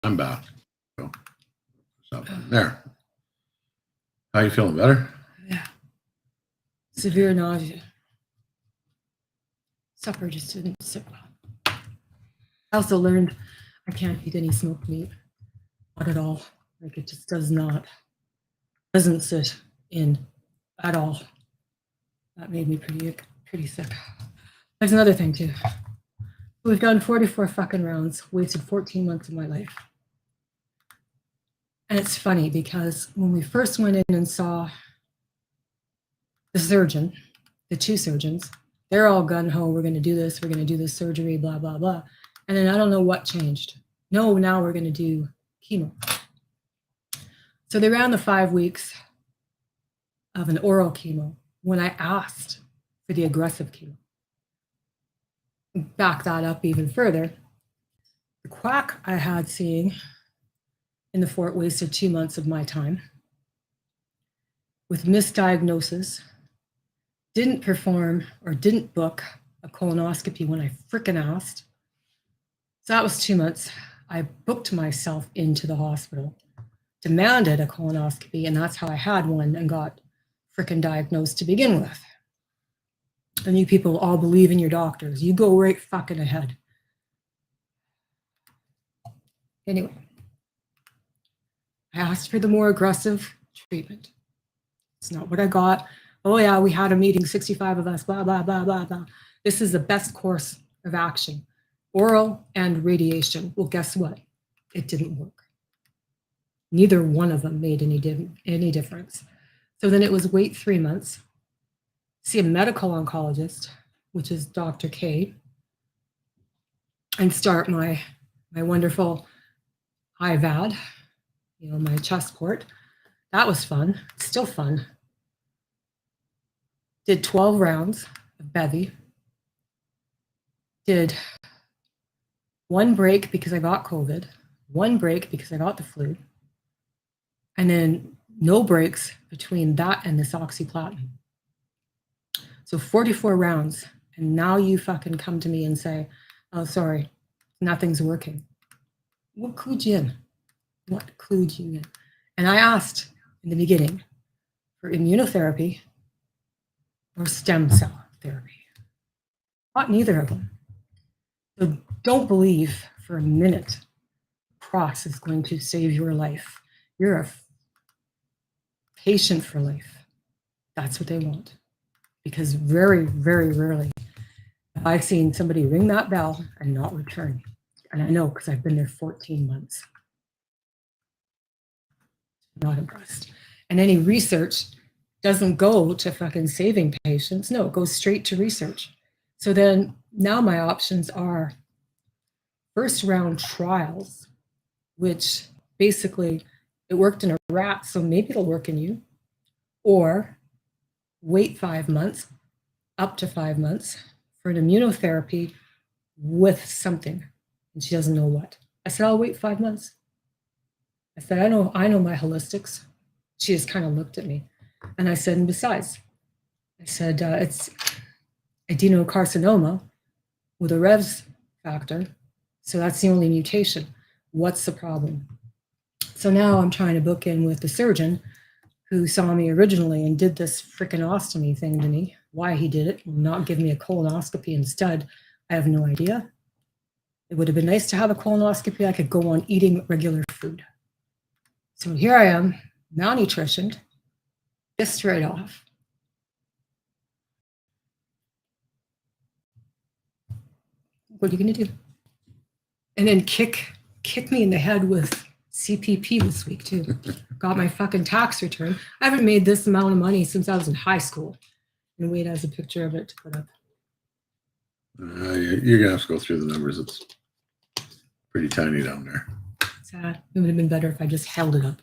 I'm back. There. How you feeling? Better? Yeah. Severe nausea. Supper just didn't sit well. I also learned I can't eat any smoked meat. Not at all. Like it just doesn't sit in at all. That made me pretty sick. There's another thing too. We've done 44 fucking rounds, wasted 14 months of my life. And it's funny because when we first went in and saw the surgeon, the two surgeons, they're all gung-ho, we're going to do this surgery, blah, blah, blah. And then I don't know what changed. No, now we're going to do chemo. So they ran the 5 weeks of an oral chemo when I asked for the aggressive chemo. Back that up even further. The quack I had seeing in the fort wasted 2 months of my time with misdiagnosis, didn't perform or didn't book a colonoscopy when I frickin' asked. So that was 2 months. I booked myself into the hospital, demanded a colonoscopy, and that's how I had one and got frickin' diagnosed to begin with. And you people all believe in your doctors. You go right fucking ahead. Anyway, I asked for the more aggressive treatment. It's not what I got. Oh yeah, we had a meeting, 65 of us, blah, blah, blah, blah, blah. This is the best course of action, oral and radiation. Well, guess what? It didn't work. Neither one of them made any difference. So then it was wait 3 months, see a medical oncologist, which is Dr. K, and start my wonderful IVAD, my chest port. That was fun. It's still fun. Did 12 rounds of bevy. Did 1 break because I got COVID, 1 break because I got the flu, and then no breaks between that and this oxyplatin. So 44 rounds, and now you fucking come to me and say, oh, sorry, nothing's working. What clued you in? What clued you in? And I asked in the beginning for immunotherapy or stem cell therapy. Not neither of them. So don't believe for a minute cross is going to save your life. You're a patient for life. That's what they want. Because very, very rarely have I seen somebody ring that bell and not return. And I know because I've been there 14 months. Not impressed. And any research doesn't go to fucking saving patients. No, it goes straight to research. So then now my options are first round trials, which basically it worked in a rat, so maybe it'll work in you, or wait 5 months, up to 5 months for an immunotherapy with something. And she doesn't know what. I said, I'll wait 5 months. I said, I know my holistics. She just kind of looked at me. And I said, and besides, I said, it's adenocarcinoma with a Revs factor. So that's the only mutation. What's the problem? So now I'm trying to book in with the surgeon who saw me originally and did this freaking ostomy thing to me. Why he did it, not give me a colonoscopy instead, I have no idea. It would have been nice to have a colonoscopy. I could go on eating regular food. So here I am, malnutritioned, pissed right off. What are you gonna do? And then kick me in the head with CPP this week too. Got my fucking tax return. I haven't made this amount of money since I was in high school. And Wade has a picture of it to put up. You're gonna have to go through the numbers. It's pretty tiny down there. Sad. It would have been better if I just held it up.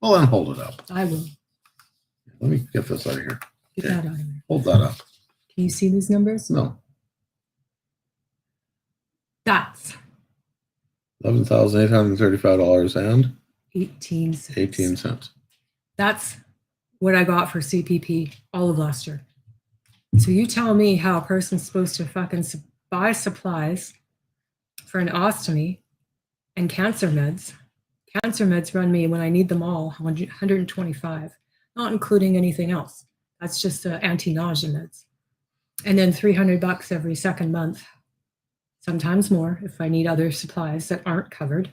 Well, then hold it up. I will. Let me get this out of here. Get that out of here. Hold that up. Can you see these numbers? No. That's $11,835 and 18 cents. 18 cents. That's what I got for CPP all of last year. So you tell me how a person's supposed to fucking buy supplies for an ostomy And cancer meds. Cancer meds run me, when I need them all, 125, not including anything else. That's just anti-nausea meds. And then $300 every second month, sometimes more if I need other supplies that aren't covered.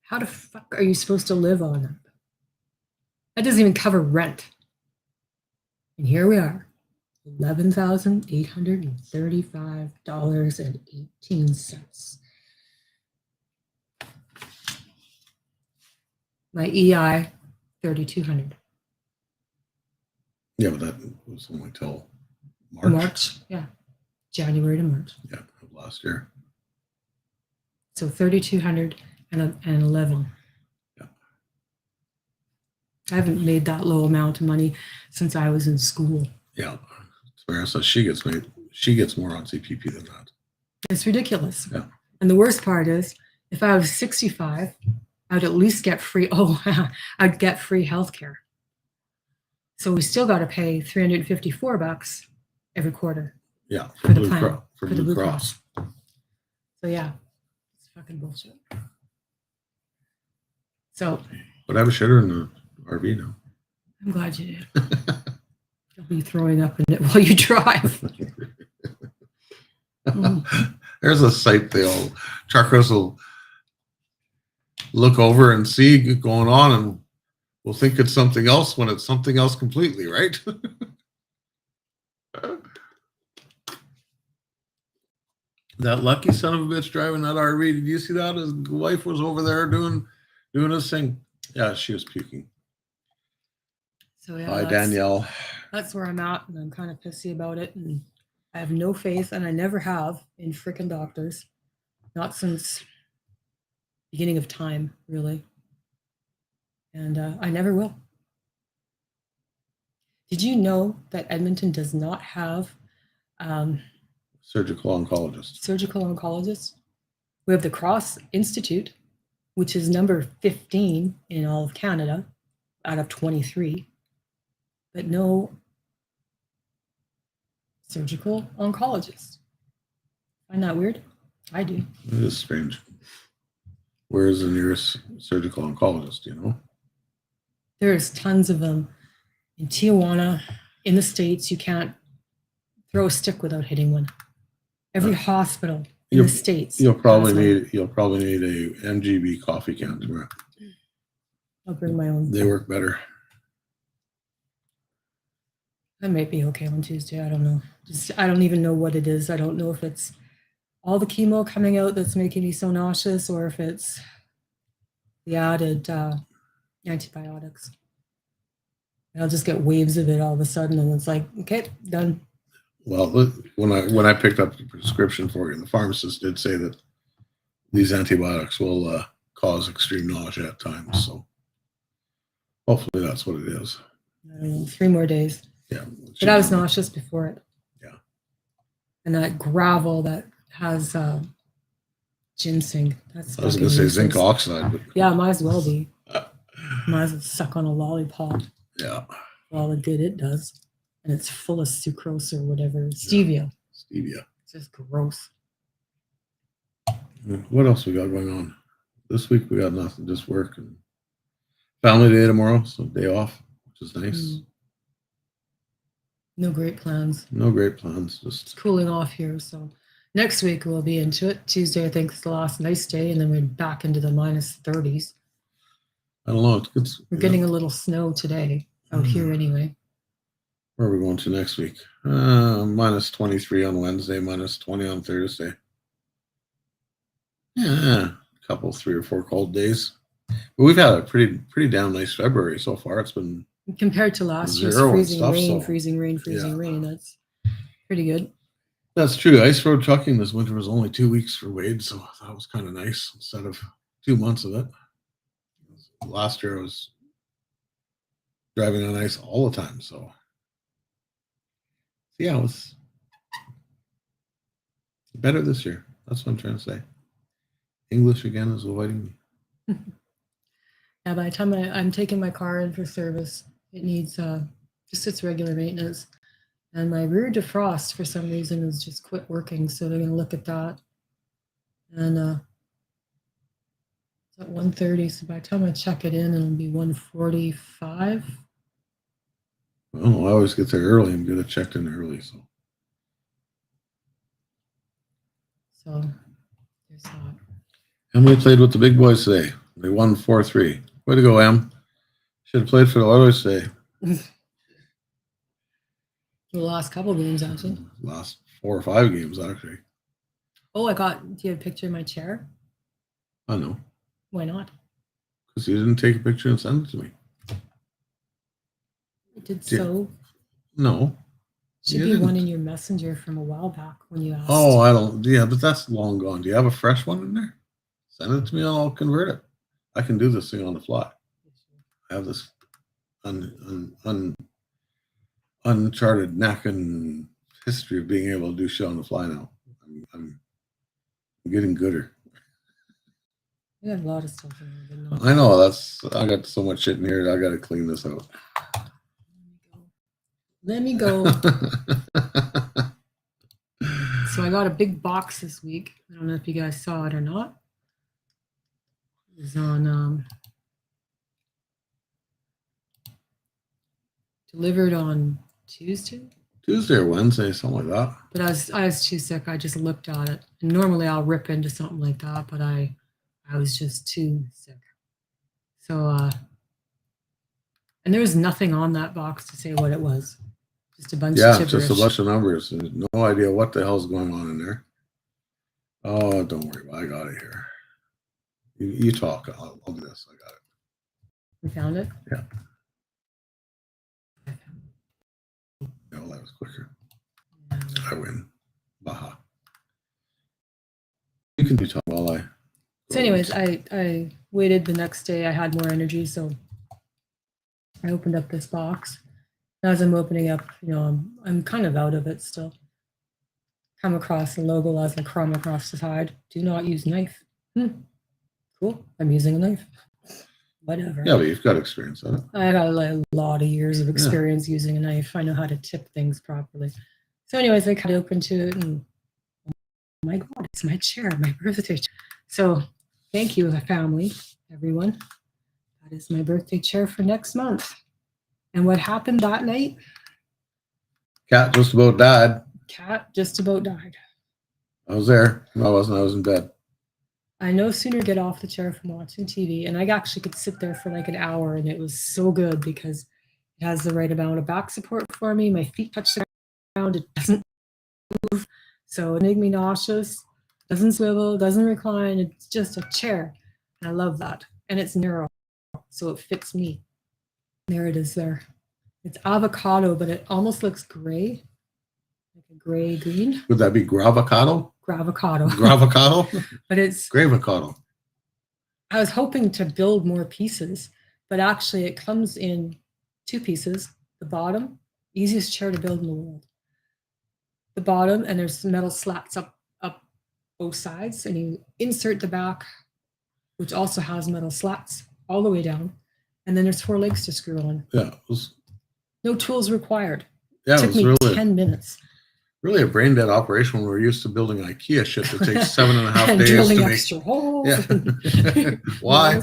How the fuck are you supposed to live on that? That doesn't even cover rent. And here we are, $11,835.18. My EI, $3,200. Yeah, but that was only till March. Yeah. January to March. Yeah, of last year. So 3,200 and 11. Yeah. I haven't made that low amount of money since I was in school. Yeah. So she gets more on CPP than that. It's ridiculous. Yeah. And the worst part is, if I was 65, I'd at least get free. I'd get free healthcare. So we still got to pay $354 every quarter. Yeah, for the plan, for the Blue Cross. So yeah, it's fucking bullshit. So. But I have a shitter in the RV now. I'm glad you did. You'll be throwing up in it while you drive. There's a site truckers will look over and see going on, and we'll think it's something else when it's something else completely, right? That lucky son of a bitch driving that RV. Did you see that? His wife was over there doing his thing. Yeah, she was puking. So yeah, hi Danielle. That's where I'm at, and I'm kind of pissy about it. And I have no faith, and I never have, in freaking doctors. Not since beginning of time, really. And I never will. Did you know that Edmonton does not have surgical oncologists? We have the Cross Institute, which is number 15 in all of Canada out of 23, but no surgical oncologist. Find that weird? I do. It is strange. Where is the nearest surgical oncologist, you know? There's tons of them. In Tijuana, in the States, you can't throw a stick without hitting one. Every hospital in the States. You'll probably need a MGB coffee can tomorrow. I'll bring my own. They work better. That might be okay on Tuesday. I don't know. I don't even know what it is. I don't know if it's all the chemo coming out that's making me so nauseous, or if it's the added antibiotics. And I'll just get waves of it all of a sudden, and it's like, okay, done. Well, when I picked up the prescription for it, the pharmacist did say that these antibiotics will cause extreme nausea at times. So hopefully that's what it is. 3 more days. Yeah. But I was nauseous before it. Yeah. And that gravel that has ginseng. That's I was going to say zinc oxide. But yeah, might as well be. Might as well suck on a lollipop. Yeah. Well, it does. And it's full of sucrose or whatever. Stevia. Yeah. Stevia. It's just gross. What else we got going on? This week we got nothing, just work and family day tomorrow, so day off, which is nice. No great plans. Just cooling off here. So next week we'll be into it. Tuesday, I think, is the last nice day, and then we're back into the minus 30s. I don't know. We're getting a little snow today out here anyway. Where are we going to next week? Minus 23 on Wednesday, minus 20 on Thursday. Yeah, a couple, 3 or 4 cold days. But we've had a pretty damn nice February so far. It's been compared to last year's freezing rain. That's pretty good. That's true. Ice road trucking this winter was only 2 weeks for Wade, so that was kind of nice instead of 2 months of it. Last year I was driving on ice all the time, so yeah, it was better this year. That's what I'm trying to say. English again is avoiding me. Yeah, by the time I'm taking my car in for service, it needs just its regular maintenance. And my rear defrost, for some reason, has just quit working. So they're going to look at that. And It's at 1:30, so by the time I check it in, it'll be 1:45. Well, I always get there early and get it checked in early. So there's that. And we played with the big boys today. They won 4-3. Way to go, Em. Should have played for the Oilers today. The last couple games, actually. Last 4 or 5 games, actually. Oh, do you have a picture of my chair? I know. Why not? Because you didn't take a picture and send it to me. I did so. No. Should be one in your messenger from a while back when you asked. Oh, I don't. Yeah, but that's long gone. Do you have a fresh one in there? Send it to me and I'll convert it. I can do this thing on the fly. I have this uncharted knack and history of being able to do shit on the fly now. I'm getting gooder. I got a lot of stuff in there. I know. I got so much shit in here that I got to clean this out. Let me go. So I got a big box this week. I don't know if you guys saw it or not. It was on delivered on Tuesday or Wednesday, something like that. But I was too sick. I just looked at it. And normally I'll rip into something like that, but I was just too sick. So and there was nothing on that box to say what it was. Just a bunch of gibberish. Just a bunch of numbers. There's no idea what the hell's going on in there. Oh, don't worry about it. I got it here. You talk. I'll do this. I got it. You found it? Yeah. No, that was quicker. I win. Baha. You can do talk while I. So anyways, I waited the next day. I had more energy, so I opened up this box. As I'm opening up, I'm kind of out of it still. Come across the logo as a crumb across the side. Do not use knife. Cool. I'm using a knife. Whatever. Yeah, but you've got experience on it. I got a lot of years of experience using a knife. I know how to tip things properly. So anyways, I cut open to it and oh my God, it's my chair, my birthday chair. So thank you, family, everyone. That is my birthday chair for next month. And what happened that night? Cat just about died. Cat just about died. I was there. No, I wasn't. I was in bed. I no sooner get off the chair from watching TV, and I actually could sit there for like an hour, and it was so good because it has the right amount of back support for me. My feet touch the ground. It doesn't move, so it made me nauseous. Doesn't swivel, doesn't recline. It's just a chair, and I love that. And it's narrow, so it fits me. There it is there. It's avocado, but it almost looks gray, like a gray green. Would that be gravocado? Gravocado. Gravocado? But it's gravocado. I was hoping to build more pieces, but actually it comes in 2 pieces. The bottom, easiest chair to build in the world. The bottom, and there's metal slats up both sides, and you insert the back, which also has metal slats all the way down. And then there's 4 legs to screw on. Yeah. No tools required. Yeah, it took me really 10 minutes. Really a brain dead operation when we're used to building IKEA shit that takes 7.5 days drilling to extra make. holes. Yeah. Why?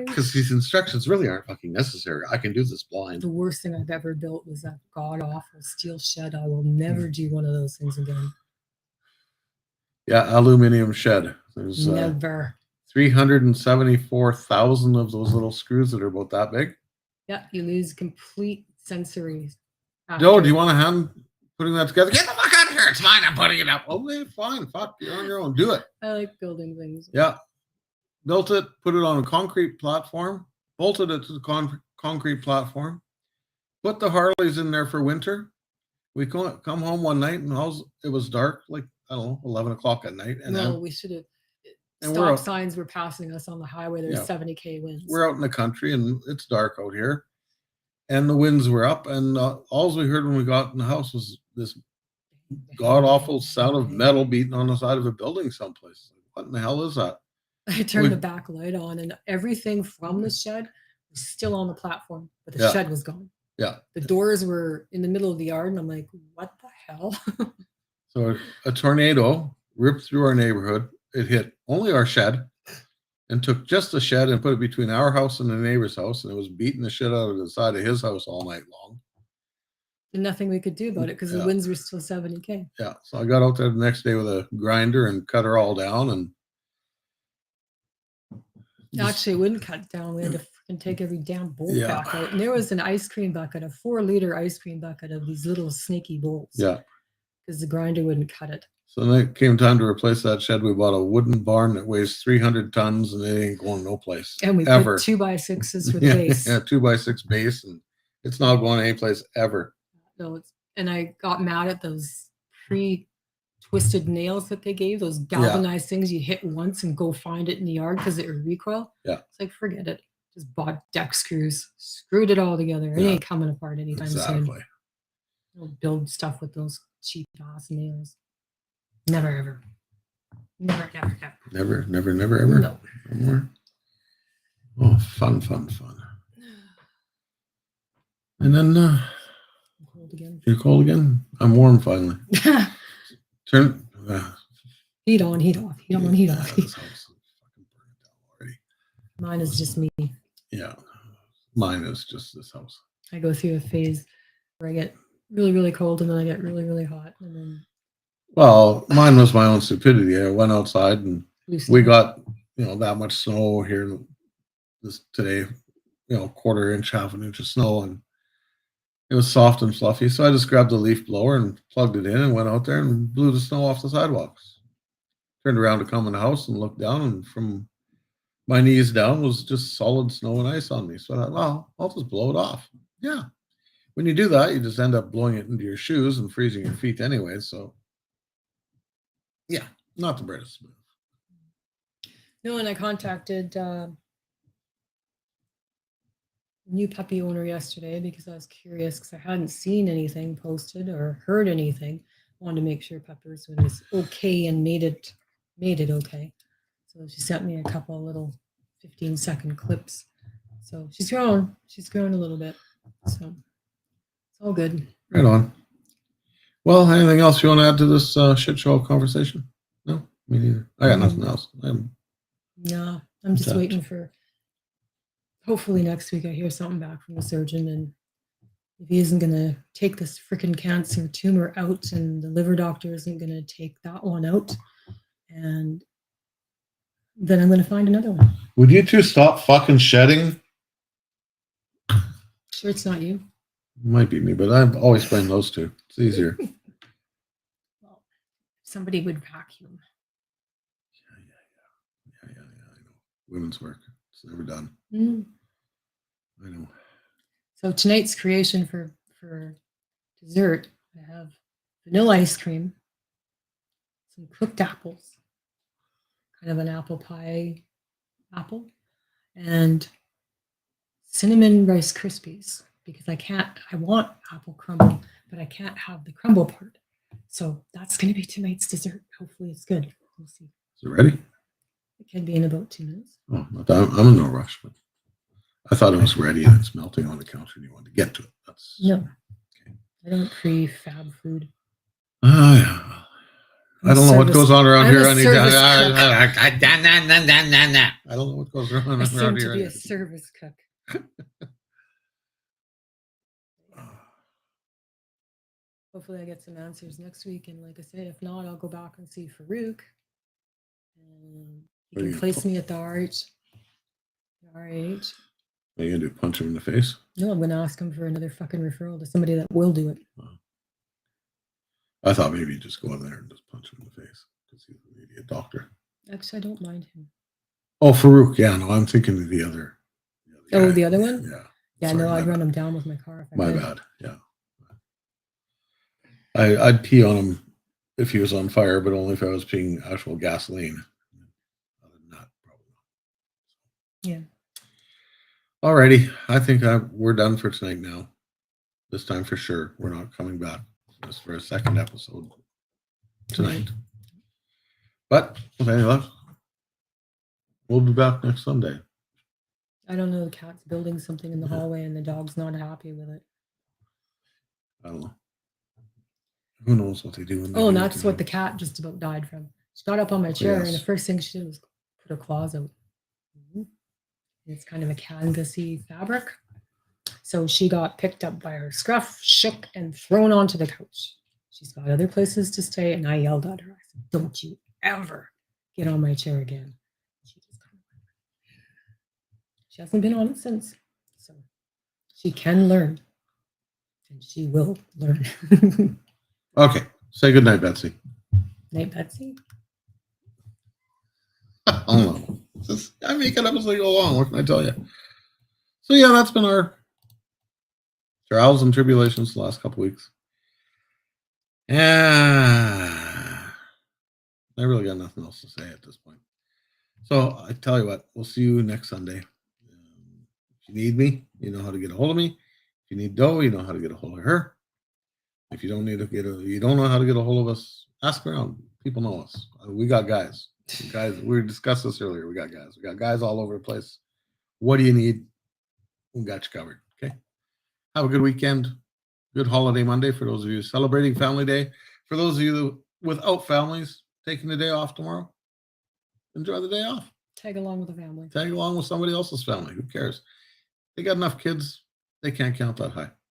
Because these instructions really aren't fucking necessary. I can do this blind. The worst thing I've ever built was that god awful steel shed. I will never do one of those things again. Yeah, aluminum shed. There's never. 374,000 of those little screws that are about that big. Yeah, you lose complete sensory. Joe, do you want a hand putting that together? Get the fuck out of here. It's mine. I'm putting it up. Okay, fine. Fuck, you're on your own. Do it. I like building things. Yeah. Built it, put it on a concrete platform, bolted it to the concrete platform, put the Harleys in there for winter. We come home one night and it was dark, like, I don't know, 11 o'clock at night. And no, we should have. Stop signs were passing us on the highway. There's 70 winds. We're out in the country and it's dark out here. And the winds were up. And all we heard when we got in the house was this god-awful sound of metal beating on the side of a building someplace. What in the hell is that? I turned the back light on and everything from the shed was still on the platform, but the shed was gone. Yeah. The doors were in the middle of the yard and I'm like, what the hell? So a tornado ripped through our neighborhood. It hit only our shed, and took just the shed and put it between our house and the neighbor's house, and it was beating the shit out of the side of his house all night long. And nothing we could do about it because the winds were still 70K. Yeah. So I got out there the next day with a grinder and cut her all down. And actually, it wouldn't cut down. We had to freaking take every damn bolt back out. And there was an ice cream bucket, a 4-liter ice cream bucket of these little snaky bolts. Yeah. Because the grinder wouldn't cut it. So then it came time to replace that shed. We bought a wooden barn that weighs 300 tons and it ain't going no place. And we put 2x6s for the base. Yeah, 2x6 base, and it's not going any place ever. No, and I got mad at those pre-twisted nails that they gave, those galvanized things you hit once and go find it in the yard because it would recoil. Yeah. It's like, forget it. Just bought deck screws, screwed it all together. It ain't coming apart anytime soon. We'll build stuff with those cheap ass nails. Never ever. Never ever. Never ever. No. More. Oh, fun. And then Cold again. you're cold again? I'm warm finally. Turn heat on, heat off, heat on, heat off. This house is fucking burning down already. Mine is just me. Yeah. Mine is just this house. I go through a phase where I get really, really cold and then I get really, really hot. And then Well, mine was my own stupidity. I went outside and we got, that much snow here today, quarter inch, half an inch of snow, and it was soft and fluffy. So I just grabbed the leaf blower and plugged it in and went out there and blew the snow off the sidewalks. Turned around to come in the house and looked down, and from my knees down was just solid snow and ice on me. So I thought, well, I'll just blow it off. Yeah. When you do that, you just end up blowing it into your shoes and freezing your feet anyway. So yeah, not the brightest move. No, and I contacted new puppy owner yesterday because I was curious because I hadn't seen anything posted or heard anything. Wanted to make sure Peppers was okay and made it okay. So she sent me a couple of little 15-second clips. So she's grown a little bit. So it's all good. Right on. Well, anything else you want to add to this shit show conversation? No, me neither. I got nothing else. No, I'm just waiting for. Hopefully next week I hear something back from the surgeon, and if he isn't going to take this freaking cancer tumor out, and the liver doctor isn't going to take that one out, and then I'm going to find another one. Would you two stop fucking shedding? Sure, it's not you. Might be me, but I've always blamed those two. It's easier. Well, somebody would vacuum. Yeah, I know. Women's work. It's never done. I know. So tonight's creation for dessert, I have vanilla ice cream, some cooked apples, kind of an apple pie apple, and cinnamon Rice Krispies, because I want apple crumble, but I can't have the crumble part. So that's going to be tonight's dessert. Hopefully it's good. We'll see. Is it ready? It can be in about 2 minutes. Oh, I'm in no rush, but I thought it was ready and it's melting on the counter and you wanted to get to it. No. Okay. I don't pre-fab food. Yeah. I don't know what goes on around here. I don't know what goes on around here. I seem to be a service cook. Hopefully I get some answers next week. And like I said, if not, I'll go back and see Farouk. And he can place me at the RH. Are you going to punch him in the face? No, I'm going to ask him for another fucking referral to somebody that will do it. I thought maybe you'd just go in there and just punch him in the face because he's maybe a doctor. Actually, I don't mind him. Oh, Farouk. Yeah, no, I'm thinking of the other. The other one? Yeah. Yeah, no, I'd run him down with my car. My bad. Yeah. I'd pee on him if he was on fire, but only if I was peeing actual gasoline. Other than that, probably not. Yeah. Alrighty. I think we're done for tonight now. This time for sure. We're not coming back just for a second episode tonight. But with any luck, we'll be back next Sunday. I don't know. The cat's building something in the hallway and the dog's not happy with it. I don't know. Who knows what they do? And that's what the cat just about died from. She got up on my chair and the first thing she did was put her claws out. It's kind of a canvasy fabric. So she got picked up by her scruff, shook, and thrown onto the couch. She's got other places to stay, and I yelled at her. I said, "Don't you ever get on my chair again." She just kind of went. She hasn't been on it since. So she can learn, and she will learn. Okay. Say goodnight, Betsy. Night, Betsy. Oh no. I make it up as I go along. What can I tell you? So yeah, that's been our trials and tribulations the last couple weeks. Yeah. I really got nothing else to say at this point. So I tell you what, we'll see you next Sunday. If you need me, you know how to get a hold of me. If you need Doe, you know how to get a hold of her. If you don't you don't know how to get a hold of us, ask around. People know us. We got guys. Guys, we discussed this earlier. We got guys. We got guys all over the place. What do you need? We got you covered. Okay. Have a good weekend. Good holiday Monday for those of you celebrating Family Day. For those of you without families, taking the day off tomorrow, enjoy the day off. Tag along with the family. Tag along with somebody else's family. Who cares? They got enough kids. They can't count that high.